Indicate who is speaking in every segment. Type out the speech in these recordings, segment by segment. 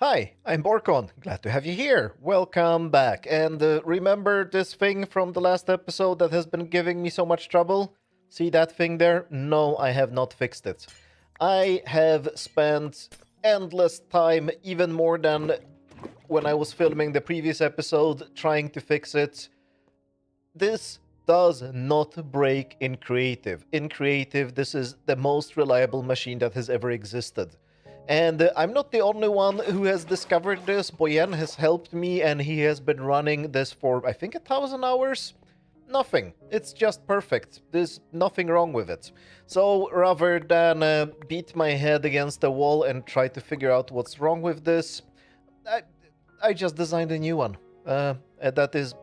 Speaker 1: Hi, I'm Borkon. Glad to have you here. Welcome back. And remember this thing from the last episode that has been giving me so much trouble? See that thing there? No, I have not fixed it. I have spent endless time, even more than when I was filming the previous episode, trying to fix it. This does not break in creative. In creative, this is the most reliable machine that has ever existed. And I'm not the only one who has discovered this. Boyen has helped me, and he has been running this for, I think, 1,000 hours. Nothing. It's just perfect. There's nothing wrong with it. So rather than beat my head against the wall and try to figure out what's wrong with this, I, I just designed a new one. That is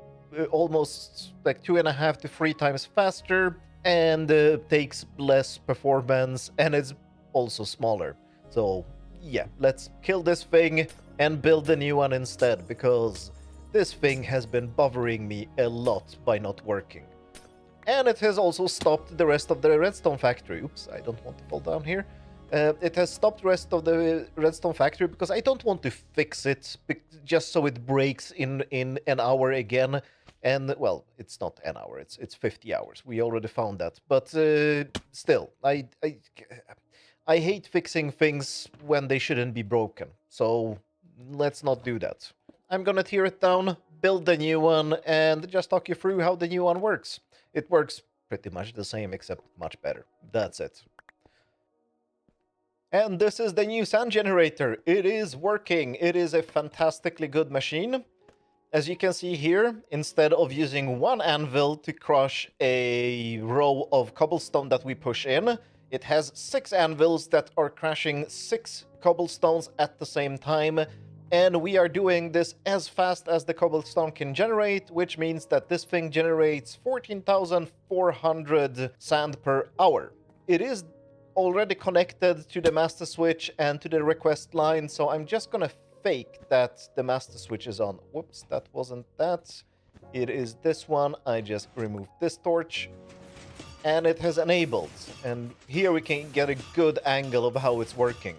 Speaker 1: almost like 2.5 to 3 times faster and takes less performance, and it's also smaller. So yeah, let's kill this thing and build a new one instead, because this thing has been bothering me a lot by not working. And it has also stopped the rest of the redstone factory. Oops, I don't want to fall down here. It has stopped the rest of the redstone factory because I don't want to fix it just so it breaks in an hour again. And well, it's not an hour; it's 50 hours. We already found that, but still, I hate fixing things when they shouldn't be broken. So let's not do that. I'm gonna tear it down, build the new one, and just talk you through how the new one works. It works pretty much the same, except much better. That's it. And this is the new sand generator. It is working. It is a fantastically good machine. As you can see here, instead of using one anvil to crush a row of cobblestone that we push in, it has 6 anvils that are crashing 6 cobblestones at the same time. And we are doing this as fast as the cobblestone can generate, which means that this thing generates 14,400 sand per hour. It is already connected to the master switch and to the request line, so I'm just gonna fake that the master switch is on. Whoops, that wasn't that. It is this one. I just removed this torch, and it has enabled. And here we can get a good angle of how it's working.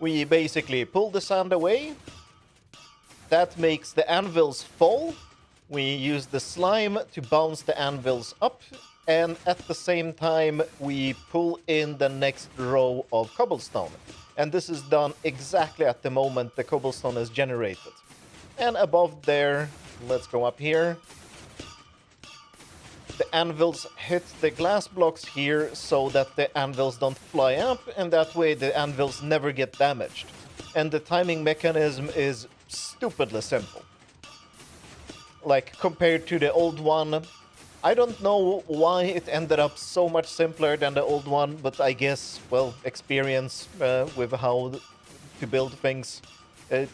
Speaker 1: We basically pull the sand away. That makes the anvils fall. We use the slime to bounce the anvils up, and at the same time we pull in the next row of cobblestone. And this is done exactly at the moment the cobblestone is generated. And above there, let's go up here. The anvils hit the glass blocks here so that the anvils don't fly up, and that way the anvils never get damaged. And the timing mechanism is stupidly simple. Like, compared to the old one, I don't know why it ended up so much simpler than the old one, but I guess, well, experience with how to build things.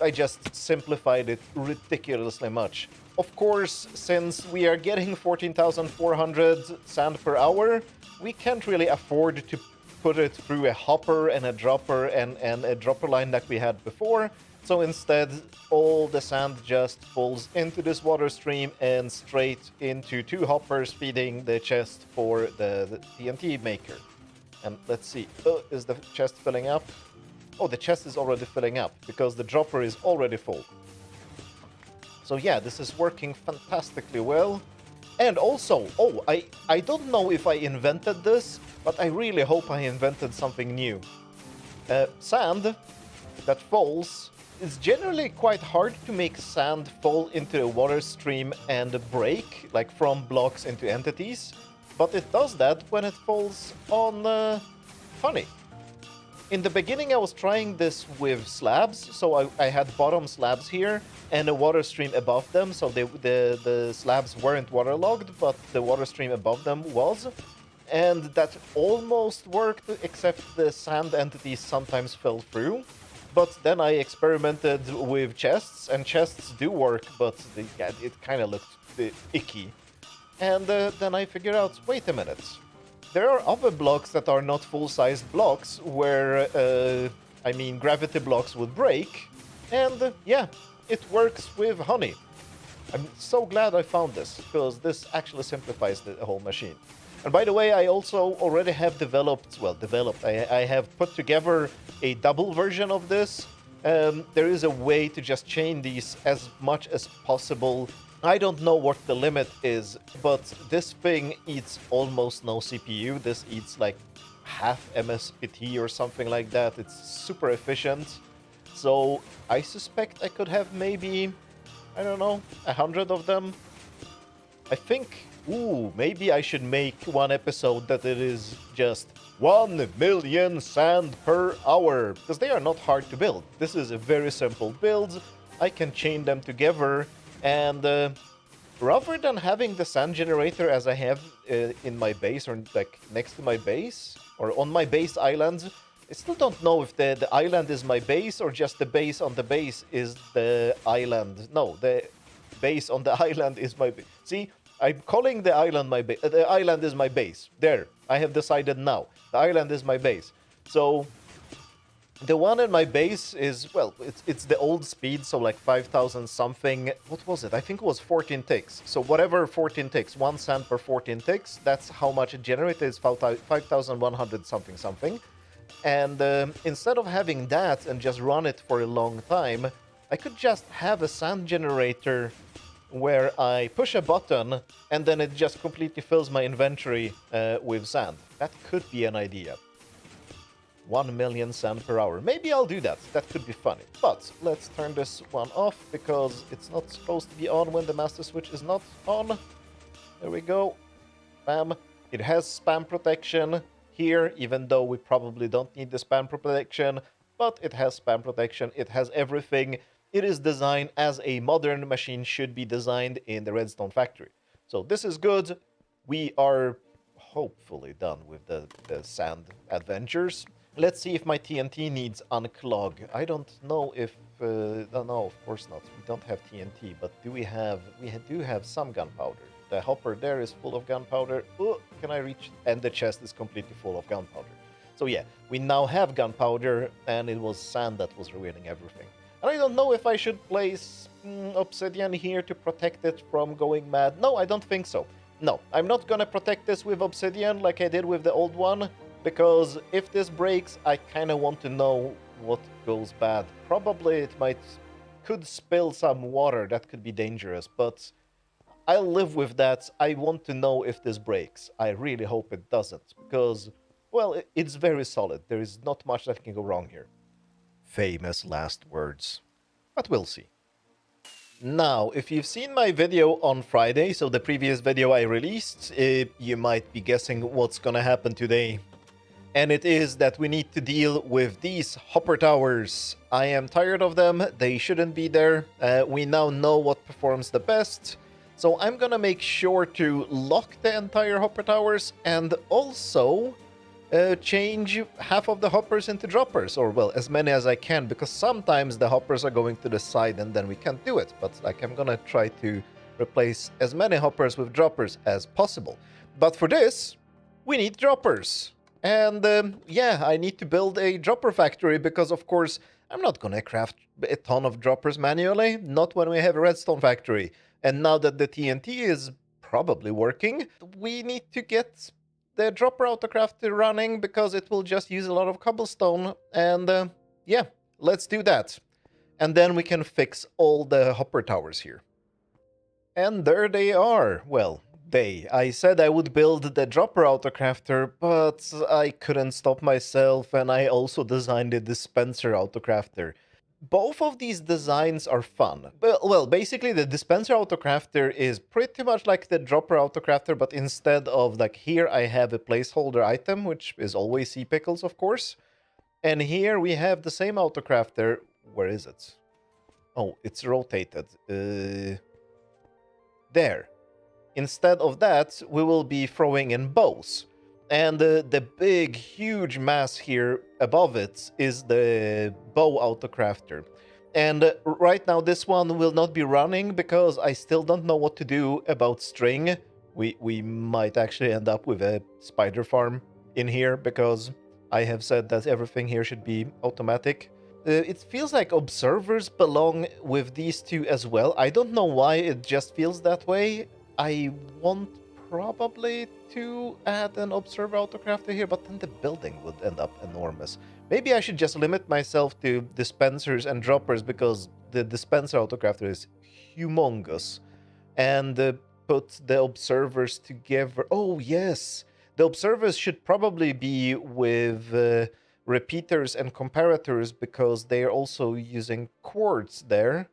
Speaker 1: I just simplified it ridiculously much. Of course, since we are getting 14,400 sand per hour, we can't really afford to put it through a hopper and a dropper and a dropper line like we had before. So instead, all the sand just falls into this water stream and straight into 2 hoppers feeding the chest for the TNT maker. And let's see, is the chest filling up? Oh, the chest is already filling up because the dropper is already full. So yeah, this is working fantastically well. And also, I don't know if I invented this, but I really hope I invented something new. Sand that falls, it's generally quite hard to make sand fall into a water stream and break, like from blocks into entities, but it does that when it falls on honey. In the beginning I was trying this with slabs, so I had bottom slabs here and a water stream above them, so the slabs weren't waterlogged, but the water stream above them was. And that almost worked, except the sand entities sometimes fell through. But then I experimented with chests, and chests do work, but it kind of looked icky. And then I figured out, wait a minute. There are other blocks that are not full-sized blocks where, gravity blocks would break. And yeah, it works with honey. I'm so glad I found this, because this actually simplifies the whole machine. And by the way, I also already have I have put together a double version of this. There is a way to just chain these as much as possible. I don't know what the limit is, but this thing eats almost no CPU. This eats like half MSPT or something like that. It's super efficient. So I suspect I could have maybe, I don't know, 100 of them. I think, maybe I should make one episode that it is just 1 million sand per hour, because they are not hard to build. This is a very simple build. I can chain them together, and rather than having the sand generator as I have in my base, or like next to my base, or on my base island, I still don't know if the island is my base or just the base on the base is the island. No, the base on the island is my base. See, I'm calling the island my base. The island is my base. There, I have decided now. The island is my base. So the one in my base is, well, it's the old speed, so like 5,000 something. What was it? I think it was 14 ticks. So whatever 14 ticks, 1 sand per 14 ticks, that's how much it generated. It's 5,100 something something. And instead of having that and just run it for a long time, I could just have a sand generator where I push a button and then it just completely fills my inventory with sand. That could be an idea. 1 million sand per hour. Maybe I'll do that. That could be funny. But let's turn this one off because it's not supposed to be on when the master switch is not on. There we go. Bam. It has spam protection here, even though we probably don't need the spam protection, but it has spam protection. It has everything. It is designed as a modern machine should be designed in the redstone factory. So this is good. We are hopefully done with the sand adventures. Let's see if my TNT needs unclog. I don't know if... no, of course not. We don't have TNT, but do we have... We do have some gunpowder. The hopper there is full of gunpowder. Oh, can I reach? And the chest is completely full of gunpowder. So yeah, we now have gunpowder, and it was sand that was ruining everything. And I don't know if I should place obsidian here to protect it from going mad. No, I don't think so. No, I'm not gonna protect this with obsidian like I did with the old one, because if this breaks, I kind of want to know what goes bad. Probably it could spill some water. That could be dangerous, but I'll live with that. I want to know if this breaks. I really hope it doesn't, because, well, it's very solid. There is not much that can go wrong here. Famous last words. But we'll see. Now, if you've seen my video on Friday, so the previous video I released, you might be guessing what's gonna happen today. And it is that we need to deal with these hopper towers. I am tired of them. They shouldn't be there. We now know what performs the best. So I'm gonna make sure to lock the entire hopper towers and also change half of the hoppers into droppers, or well, as many as I can, because sometimes the hoppers are going to the side and then we can't do it. But like, I'm gonna try to replace as many hoppers with droppers as possible. But for this, we need droppers. And yeah, I need to build a dropper factory because, of course, I'm not gonna craft a ton of droppers manually, not when we have a redstone factory. And now that the TNT is probably working, we need to get the dropper autocrafter running because it will just use a lot of cobblestone. And yeah, let's do that. And then we can fix all the hopper towers here. And there they are. Well, I said I would build the dropper autocrafter, but I couldn't stop myself, and I also designed a dispenser autocrafter. Both of these designs are fun. Well, basically the dispenser autocrafter is pretty much like the dropper autocrafter, but instead of like here I have a placeholder item, which is always sea pickles, of course. And here we have the same autocrafter. Where is it? Oh, it's rotated. There. Instead of that, we will be throwing in bows. And the big, huge mass here above it is the bow autocrafter. And right now this one will not be running because I still don't know what to do about string. We might actually end up with a spider farm in here because I have said that everything here should be automatic. It feels like observers belong with these two as well. I don't know why, it just feels that way. I want probably to add an observer autocrafter here, but then the building would end up enormous. Maybe I should just limit myself to dispensers and droppers because the dispenser autocrafter is humongous. And put the observers together. Oh, yes. The observers should probably be with repeaters and comparators because they are also using quartz there.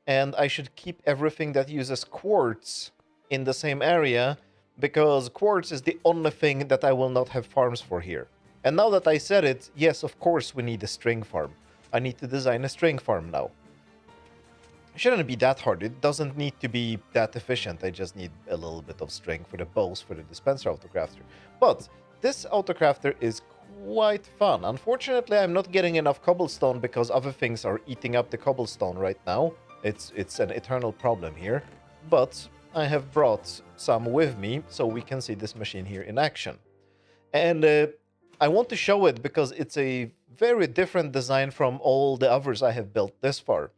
Speaker 1: And I should keep everything that uses quartz in the same area because quartz is the only thing that I will not have farms for here. And now that I said it, yes, of course we need a string farm. I need to design a string farm now. It shouldn't be that hard. It doesn't need to be that efficient. I just need a little bit of string for the bows for the dispenser autocrafter. But this autocrafter is quite fun. Unfortunately, I'm not getting enough cobblestone because other things are eating up the cobblestone right now. It's an eternal problem here. But I have brought some with me so we can see this machine here in action. And I want to show it because it's a very different design from all the others I have built this far.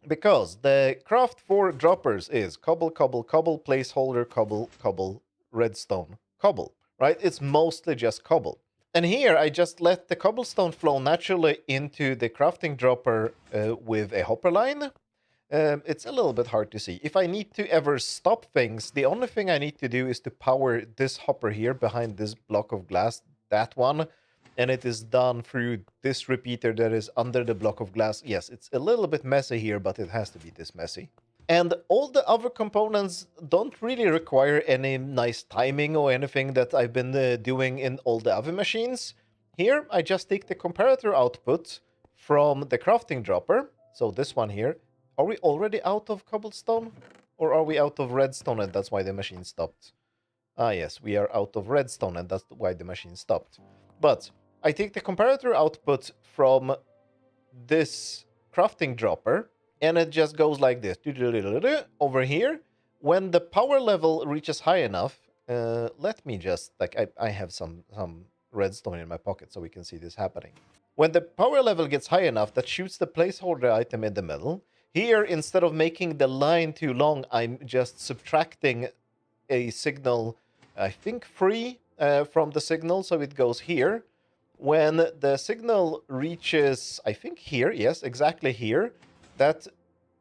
Speaker 1: Because the craft for droppers is cobble, cobble, cobble, placeholder, cobble, cobble, redstone, cobble, right? It's mostly just cobble. And here I just let the cobblestone flow naturally into the crafting dropper with a hopper line. It's a little bit hard to see. If I need to ever stop things, the only thing I need to do is to power this hopper here behind this block of glass, that one, and it is done through this repeater that is under the block of glass. Yes, it's a little bit messy here, but it has to be this messy. And all the other components don't really require any nice timing or anything that I've been doing in all the other machines. Here, I just take the comparator output from the crafting dropper. So this one here. Are we already out of cobblestone? Or are we out of redstone and that's why the machine stopped? Ah, yes, we are out of redstone and that's why the machine stopped. But I take the comparator output from this crafting dropper, and it just goes like this. Over here, when the power level reaches high enough, let me just, I have some redstone in my pocket so we can see this happening. When the power level gets high enough, that shoots the placeholder item in the middle. Here, instead of making the line too long, I'm just subtracting a signal, I think 3 from the signal, so it goes here. When the signal reaches, I think here, yes, exactly here, that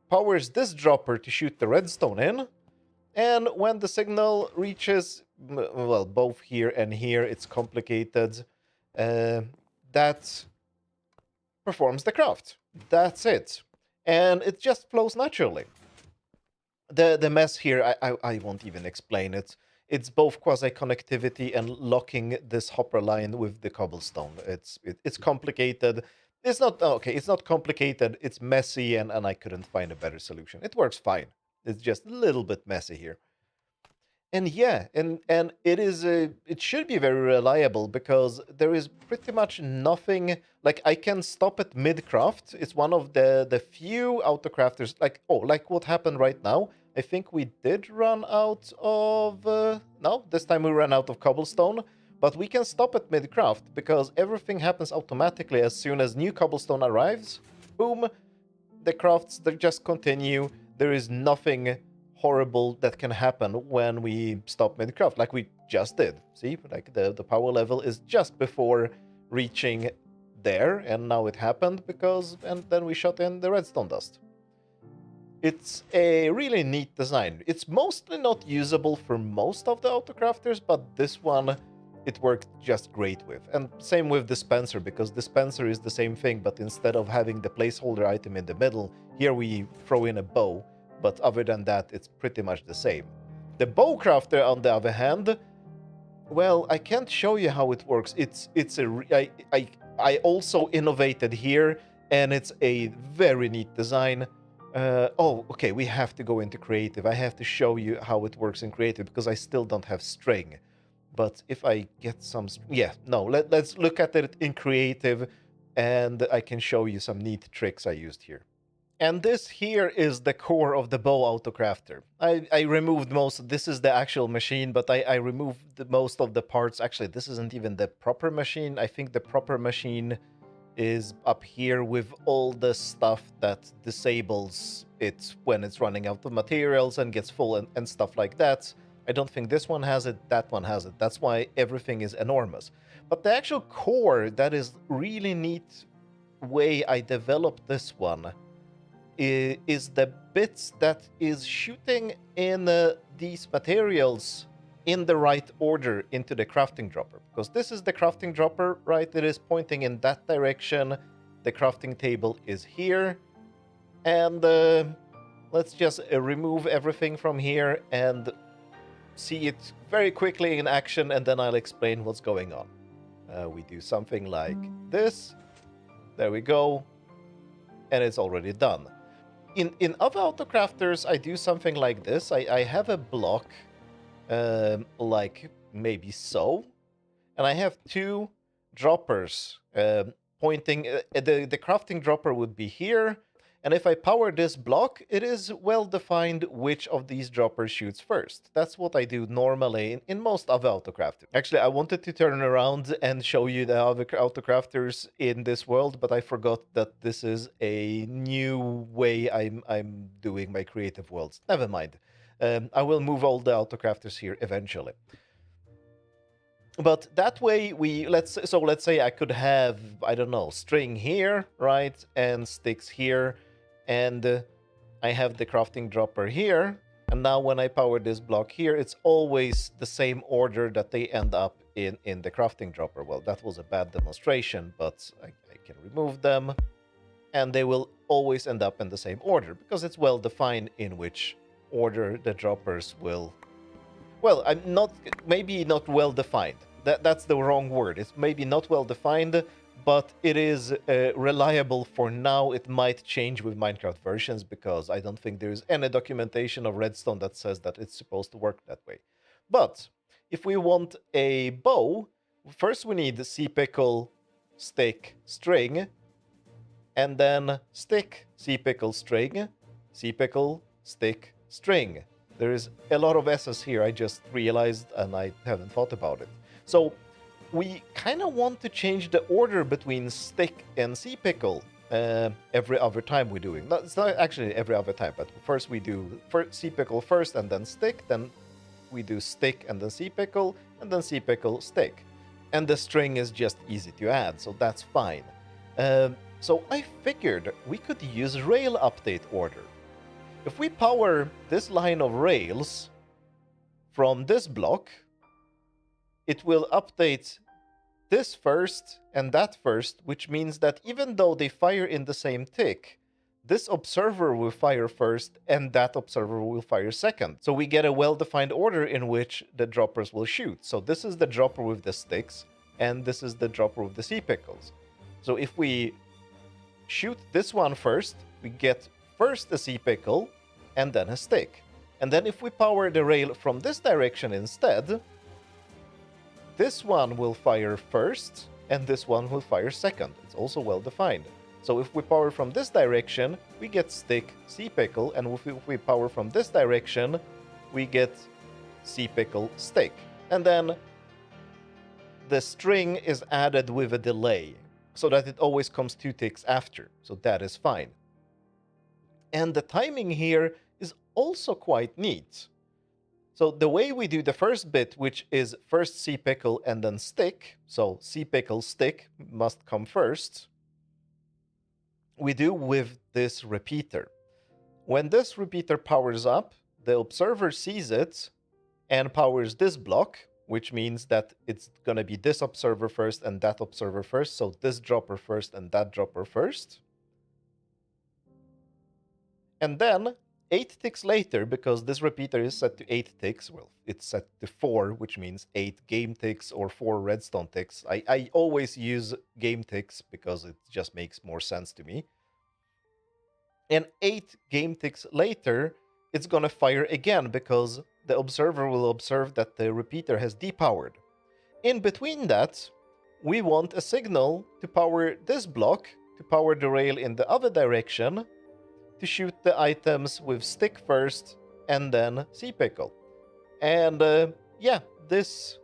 Speaker 1: powers this dropper to shoot the redstone in. And when the signal reaches, well, both here and here, it's complicated, that performs the craft. That's it. And it just flows naturally. The mess here, I won't even explain it. It's both quasi-connectivity and locking this hopper line with the cobblestone. It's complicated. It's not okay. It's not complicated. It's messy, and I couldn't find a better solution. It works fine. It's just a little bit messy here. And yeah, and it should be very reliable because there is pretty much nothing. Like I can stop it mid-craft. It's one of the few autocrafters. Like what happened right now. I think we did run out of... no, this time we ran out of cobblestone. But we can stop at mid-craft because everything happens automatically as soon as new cobblestone arrives. Boom, the crafts, they just continue. There is nothing horrible that can happen when we stop mid-craft, like we just did. See, like the power level is just before reaching there, and now it happened and then we shot in the redstone dust. It's a really neat design. It's mostly not usable for most of the autocrafters, but this one, it worked just great with. And same with dispenser, because dispenser is the same thing, but instead of having the placeholder item in the middle, here we throw in a bow, but other than that, it's pretty much the same. The bow crafter, on the other hand, well, I can't show you how it works. I also innovated here, and it's a very neat design. Okay, we have to go into creative. I have to show you how it works in creative because I still don't have string. But if I get some... yeah, no, let's look at it in creative and I can show you some neat tricks I used here. And this here is the core of the bow autocrafter. I removed most... this is the actual machine, but I removed most of the parts. Actually, this isn't even the proper machine. I think the proper machine is up here with all the stuff that disables it when it's running out of materials and gets full and stuff like that. I don't think this one has it, that one has it. That's why everything is enormous. But the actual core, that is really neat way I developed this one, is the bits that is shooting in these materials in the right order into the crafting dropper. Because this is the crafting dropper, right? It is pointing in that direction. The crafting table is here. And let's just remove everything from here and see it very quickly in action, and then I'll explain what's going on. We do something like this. There we go. And it's already done. In other autocrafters, I do something like this. I have a block, like maybe so. And I have two droppers pointing. The crafting dropper would be here. And if I power this block, it is well defined which of these droppers shoots first. That's what I do normally in most other autocrafters. Actually, I wanted to turn around and show you the other autocrafters in this world, but I forgot that this is a new way I'm doing my creative worlds. Never mind. I will move all the autocrafters here eventually. But that way, let's say I could have, I don't know, string here, right, and sticks here, and I have the crafting dropper here, and now when I power this block here, it's always the same order that they end up in the crafting dropper. Well, that was a bad demonstration, but I can remove them, and they will always end up in the same order, because it's well defined in which order the droppers will... Well, maybe not well defined. That's the wrong word. It's maybe not well defined, but it is reliable for now. It might change with Minecraft versions, because I don't think there's any documentation of redstone that says that it's supposed to work that way. But if we want a bow, first we need C-pickle, stick, string, and then stick, C-pickle, string, C-pickle, stick, string. There is a lot of S's here, I just realized, and I haven't thought about it. So we kind of want to change the order between stick and C-pickle every other time we're doing. It's not actually every other time, but first we do C-pickle first and then stick, then we do stick and then C-pickle, and then C-pickle, stick. And the string is just easy to add, so that's fine. So I figured we could use rail update order. If we power this line of rails from this block, it will update this first and that first, which means that even though they fire in the same tick, this observer will fire first and that observer will fire second. So we get a well-defined order in which the droppers will shoot. So this is the dropper with the sticks, and this is the dropper with the C-pickles. So if we shoot this one first, we get first a C-pickle and then a stick. And then if we power the rail from this direction instead, this one will fire first, and this one will fire second. It's also well defined. So if we power from this direction, we get stick, C-pickle, and if we power from this direction, we get C-pickle, stick. And then the string is added with a delay, so that it always comes 2 ticks after. So that is fine. And the timing here is also quite neat. So the way we do the first bit, which is first C-pickle and then stick, so C-pickle, stick must come first, we do with this repeater. When this repeater powers up, the observer sees it and powers this block, which means that it's going to be this observer first and that observer first, so this dropper first and that dropper first. And then 8 ticks later, because this repeater is set to 8 ticks, well, it's set to 4, which means 8 game ticks or 4 redstone ticks. I always use game ticks because it just makes more sense to me. And 8 game ticks later, it's gonna fire again because the observer will observe that the repeater has depowered. In between that, we want a signal to power this block, to power the rail in the other direction, to shoot the items with stick first and then C-pickle. And yeah, this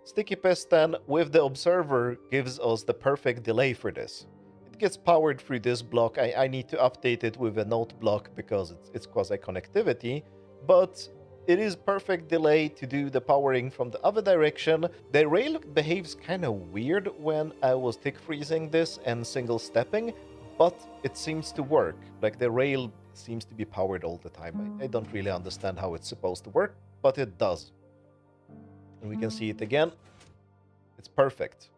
Speaker 1: sticky piston with the observer gives us the perfect delay for this. It gets powered through this block. I need to update it with a note block because it's quasi-connectivity, but it is perfect delay to do the powering from the other direction. The rail behaves kind of weird when I was tick freezing this and single stepping, but it seems to work. Like the rail seems to be powered all the time. I don't really understand how it's supposed to work, but it does. And we can see it again. It's perfect.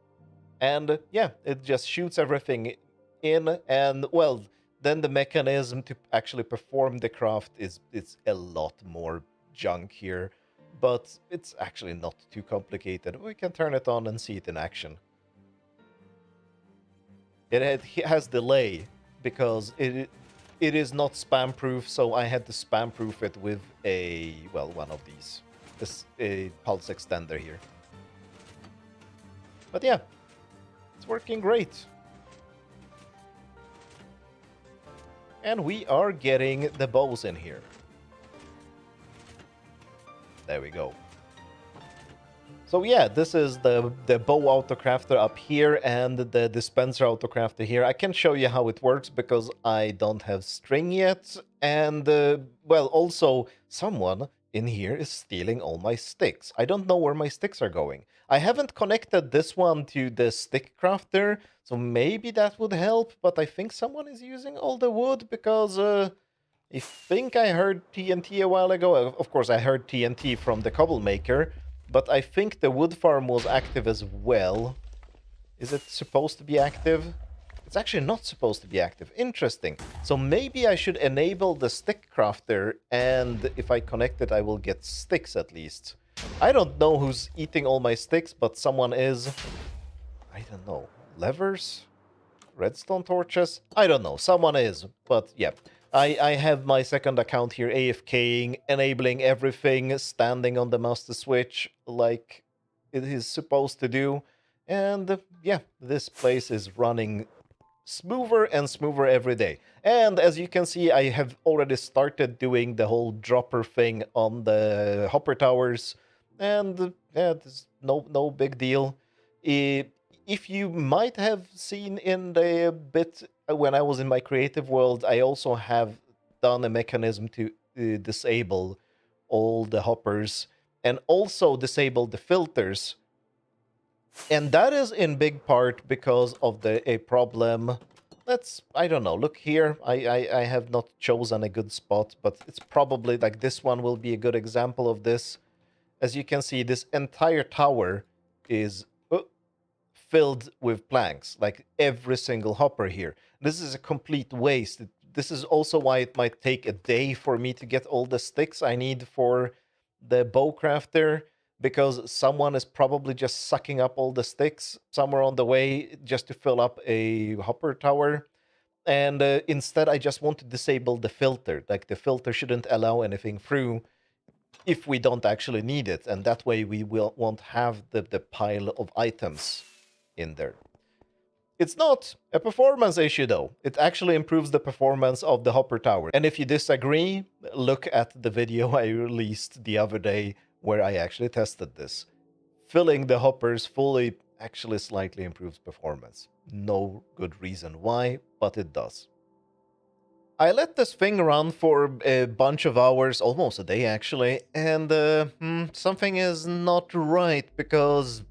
Speaker 1: And yeah, it just shoots everything in, and well, then the mechanism to actually perform the craft it's a lot more junk here, but it's actually not too complicated. We can turn it on and see it in action. It has delay because it is not spam proof, so I had to spam proof it with one of these, a pulse extender here. But yeah, it's working great. And we are getting the bows in here. There we go. So yeah, this is the bow autocrafter up here and the dispenser autocrafter here. I can show you how it works because I don't have string yet. And well, also someone in here is stealing all my sticks. I don't know where my sticks are going. I haven't connected this one to the stick crafter, so maybe that would help, but I think someone is using all the wood because I think I heard TNT a while ago. Of course, I heard TNT from the cobble maker, but I think the wood farm was active as well. Is it supposed to be active? It's actually not supposed to be active. Interesting. So maybe I should enable the stick crafter, and if I connect it, I will get sticks at least. I don't know who's eating all my sticks, but someone is. I don't know. Levers? Redstone torches? I don't know. Someone is. But yeah. I have my second account here AFKing, enabling everything, standing on the master switch like it is supposed to do. And yeah, this place is running smoother and smoother every day. And as you can see, I have already started doing the whole dropper thing on the hopper towers. And yeah, there's no big deal. If you might have seen in the bit when I was in my creative world, I also have done a mechanism to disable all the hoppers and also disable the filters. And that is in big part because of a problem. I don't know, look here. I have not chosen a good spot, but it's probably like this one will be a good example of this. As you can see, this entire tower is filled with planks, like every single hopper here. This is a complete waste. This is also why it might take a day for me to get all the sticks I need for the bow crafter, because someone is probably just sucking up all the sticks somewhere on the way just to fill up a hopper tower. And instead, I just want to disable the filter. Like, the filter shouldn't allow anything through if we don't actually need it. And that way we won't have the pile of items in there. It's not a performance issue, though. It actually improves the performance of the hopper tower. And if you disagree, look at the video I released the other day where I actually tested this. Filling the hoppers fully actually slightly improves performance. No good reason why, but it does. I let this thing run for a bunch of hours, almost a day actually, and something is not right because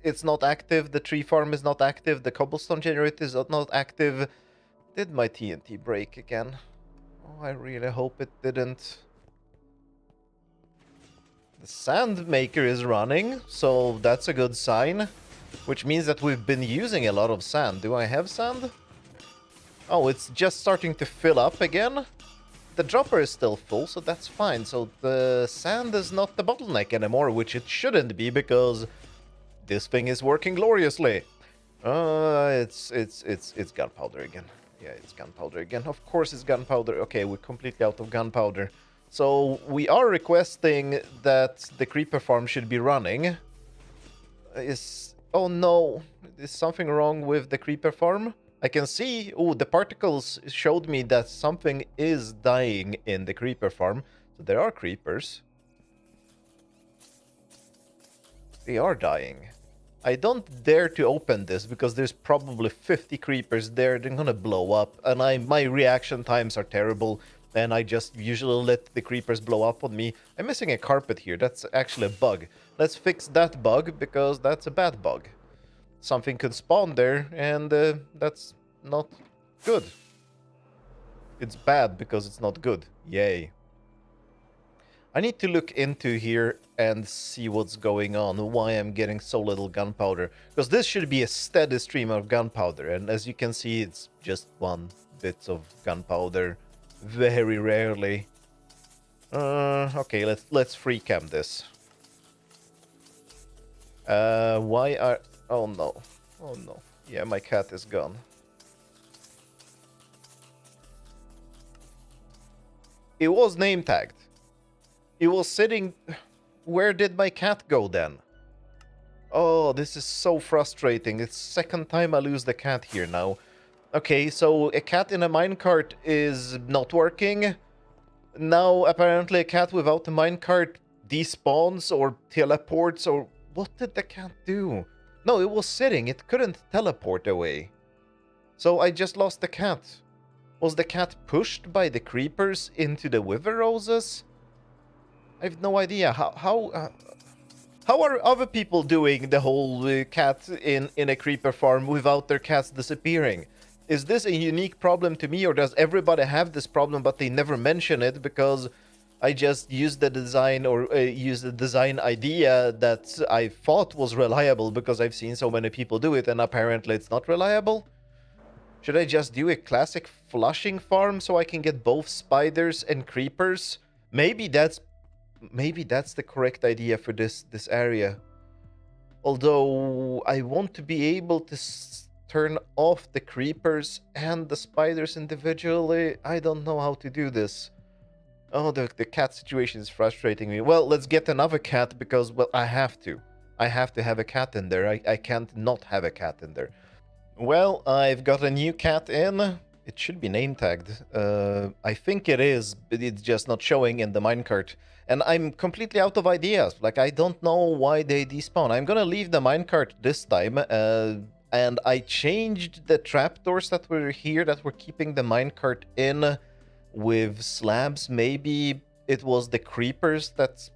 Speaker 1: it's not active, the tree farm is not active, the cobblestone generator is not active. Did my TNT break again? Oh, I really hope it didn't. The sand maker is running, so that's a good sign, which means that we've been using a lot of sand. Do I have sand? Oh, it's just starting to fill up again. The dropper is still full, so that's fine. So the sand is not the bottleneck anymore, which it shouldn't be because this thing is working gloriously. It's gunpowder again. Yeah, it's gunpowder again. Of course it's gunpowder. Okay, we're completely out of gunpowder. So we are requesting that the creeper farm should be running. Oh no, is something wrong with the creeper farm? I can see, oh, the particles showed me that something is dying in the creeper farm. So there are creepers. They are dying. I don't dare to open this because there's probably 50 creepers there. They're gonna blow up, and my reaction times are terrible. and I just usually let the creepers blow up on me. I'm missing a carpet here. That's actually a bug. Let's fix that bug, because that's a bad bug. Something could spawn there, and that's not good. It's bad because it's not good. Yay. I need to look into here and see what's going on, why I'm getting so little gunpowder. Because this should be a steady stream of gunpowder, and as you can see, it's just one bit of gunpowder. Very rarely. Okay, let's free cam this. Why are... Oh no. Oh no. Yeah, my cat is gone. It was name tagged. It was sitting... Where did my cat go then? Oh, this is so frustrating. It's the second time I lose the cat here now. Okay, so a cat in a minecart is not working. Now, apparently, a cat without a minecart despawns or teleports, or... What did the cat do? No, it was sitting. It couldn't teleport away. So I just lost the cat. Was the cat pushed by the creepers into the wither roses? I have no idea. How are other people doing the whole cat in a creeper farm without their cats disappearing? Is this a unique problem to me, or does everybody have this problem but they never mention it because I just used the design, or used the design idea that I thought was reliable because I've seen so many people do it, and apparently it's not reliable? Should I just do a classic flushing farm so I can get both spiders and creepers? Maybe that's the correct idea for this area. Although I want to be able to turn off the creepers and the spiders individually. I don't know how to do this. Oh, the cat situation is frustrating me. Well, let's get another cat because, well, I have to. I have to have a cat in there. I can't not have a cat in there. Well, I've got a new cat in. It should be name tagged. I think it is, but it's just not showing in the minecart. And I'm completely out of ideas. Like, I don't know why they despawn. I'm gonna leave the minecart this time. And I changed the trapdoors that were here that were keeping the minecart in with slabs. Maybe it was the creepers that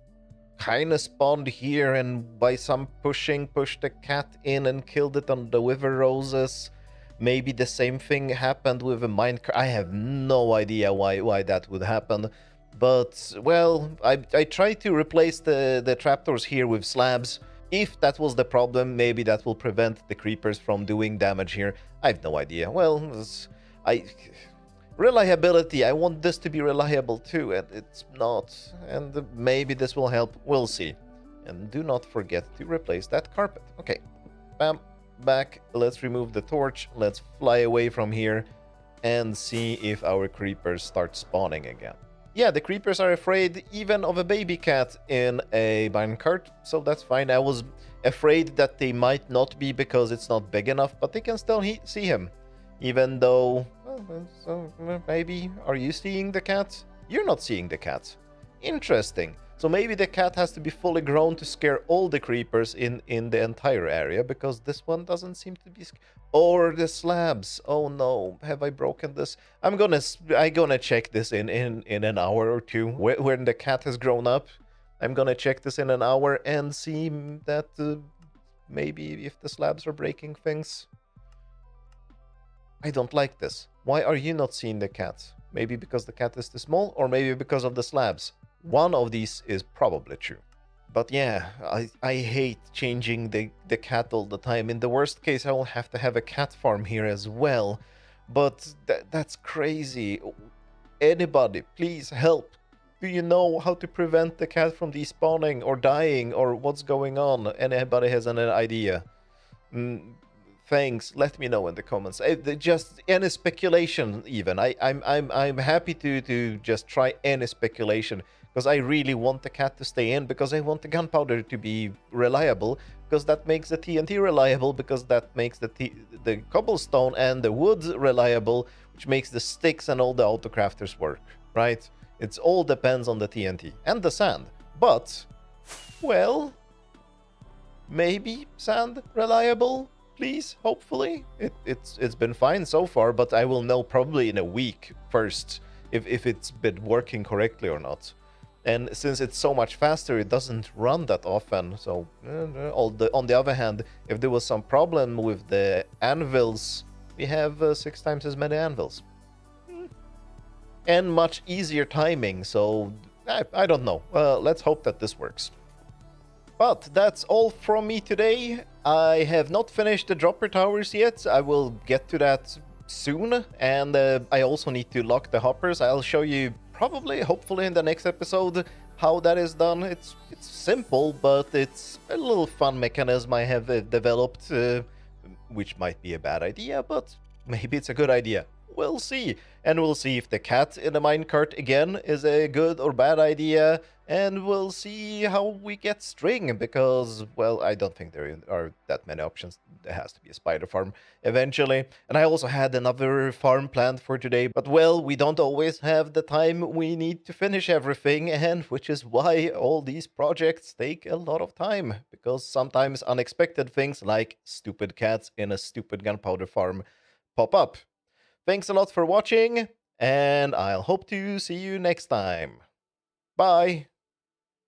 Speaker 1: kind of spawned here, and by some pushing pushed the cat in and killed it on the wither roses. Maybe the same thing happened with a minecart. I have no idea why that would happen. But, well, I tried to replace the trapdoors here with slabs. If that was the problem, maybe that will prevent the creepers from doing damage here. I have no idea. Well, reliability. I want this to be reliable too, and it's not. And maybe this will help. We'll see. And do not forget to replace that carpet. Okay. Bam. Back. Let's remove the torch. Let's fly away from here and see if our creepers start spawning again. Yeah, the creepers are afraid even of a baby cat in a minecart, so that's fine. I was afraid that they might not be because it's not big enough, but they can still see him. Even though, well, so maybe, are you seeing the cat? You're not seeing the cat. Interesting. So maybe the cat has to be fully grown to scare all the creepers in the entire area, because this one doesn't seem to be... Or the slabs. Oh no, have I broken this? I'm gonna check this in an hour or two, when the cat has grown up. I'm gonna check this in an hour and see that maybe if the slabs are breaking things. I don't like this. Why are you not seeing the cat? Maybe because the cat is too small, or maybe because of the slabs. One of these is probably true. But yeah, I hate changing the cat all the time. In the worst case, I will have to have a cat farm here as well. But that's crazy. Anybody, please help. Do you know how to prevent the cat from despawning or dying, or what's going on? Anybody has an idea? Thanks. Let me know in the comments. Just any speculation, even. I'm happy to just try any speculation, because I really want the cat to stay in, because I want the gunpowder to be reliable, because that makes the TNT reliable, because that makes the cobblestone and the wood reliable, which makes the sticks and all the autocrafters work, right? It all depends on the TNT and the sand. But, well, maybe sand reliable, please, hopefully. It's been fine so far, but I will know probably in a week first if it's been working correctly or not. And since it's so much faster, it doesn't run that often. So, on the other hand, if there was some problem with the anvils, we have 6 times as many anvils. And much easier timing, so I don't know. Let's hope that this works. But that's all from me today. I have not finished the dropper towers yet. I will get to that soon. And I also need to lock the hoppers. I'll show you probably, hopefully in the next episode, how that is done. It's simple, but it's a little fun mechanism I have developed, which might be a bad idea, but maybe it's a good idea. We'll see. And we'll see if the cat in the minecart again is a good or bad idea. And we'll see how we get string, because, well, I don't think there are that many options. There has to be a spider farm eventually. And I also had another farm planned for today, but, well, we don't always have the time we need to finish everything, and which is why all these projects take a lot of time, because sometimes unexpected things like stupid cats in a stupid gunpowder farm pop up. Thanks a lot for watching, and I'll hope to see you next time. Bye!